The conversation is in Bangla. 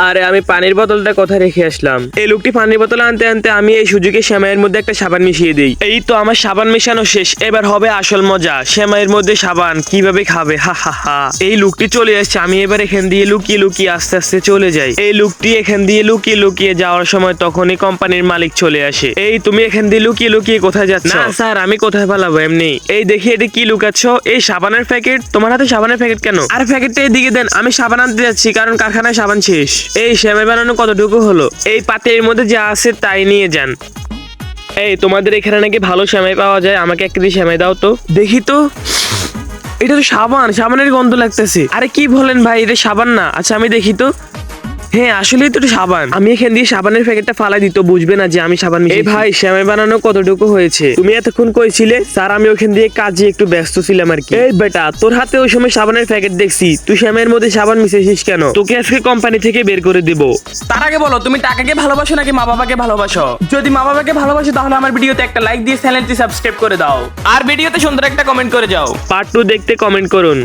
আরে আমি পানির বোতলটা কোথায় রেখে আসলাম। এই লোকটি পানির বোতল আনতে আনতে আমি এই সুযোগে সেমাইয়ের মধ্যে একটা সাবান মিশিয়ে দিই। এই তো আমার সাবান মেশানো শেষ, এবার হবে আসল মজা। সেমাইয়ের মধ্যে সাবান কিভাবে খাবে, হা হা হা। এই লোকটি চলে আসছে, আমি এবার এখান দিয়ে লুকিয়ে লুকিয়ে আস্তে আস্তে চলে যাই। এই লোকটি এখান দিয়ে লুকিয়ে লুকিয়ে যাওয়ার সময় তখনই কোম্পানির মালিক চলে আসে। এই তুমি এখান দিয়ে লুকিয়ে লুকিয়ে কোথায় যাচ্ছ? না স্যার, আমি কোথায় পালাবো, এমনি। এই দেখি এটা কি লুকাচ্ছ? এই সাবানের প্যাকেট। তোমার হাতে সাবানের প্যাকেট কেন? আর প্যাকেটটা এদিকে দেন, আমি সাবান আনতে যাচ্ছি কারণ কারখানায় সাবান শেষ। এই সেমাই বানানো কতটুকু হলো? এই পাতির মধ্যে যা আছে তাই নিয়ে যান। এই তোমাদের এখানে নাকি ভালো সেমাই পাওয়া যায়, আমাকে এক কেজি সেমাই দাও তো দেখি তো। এটা তো সাবান, সাবানের গন্ধ লাগতেছে। আরে কি বলেন ভাই, এটা সাবান না। আচ্ছা আমি দেখি তো। হ্যাঁ আসলেই তো এটা সাবান। আমি এখান দিয়ে সাবানের প্যাকেটটা ফালাই দিত, বুঝবে না যে আমি সাবান মিশিয়েছি। এই ভাই সেমাই বানানো কতটুকু হয়েছে? তুমি এতক্ষণ কইছিলে? স্যার আমি ওখান দিয়ে কাজে একটু ব্যস্ত ছিলাম আর কি। এই বেটা, তোর হাতে ওই সময় সাবানের প্যাকেট দেখছি, তুই সেমাইয়ের মধ্যে সাবান মিশিয়েছিস কেন? তোকে আজকে কোম্পানি থেকে বের করে দিব। তার আগে বলো, তুমি টাকাকে ভালোবাসো নাকি মা বাবাকে ভালোবাসো? যদি মা বাবাকে ভালোবাসো তাহলে আমার ভিডিওতে একটা লাইক দিয়ে চ্যানেলটি সাবস্ক্রাইব করে দাও, আর ভিডিওতে সুন্দর একটা কমেন্ট করে যাও। পার্ট 2 দেখতে কমেন্ট করুন।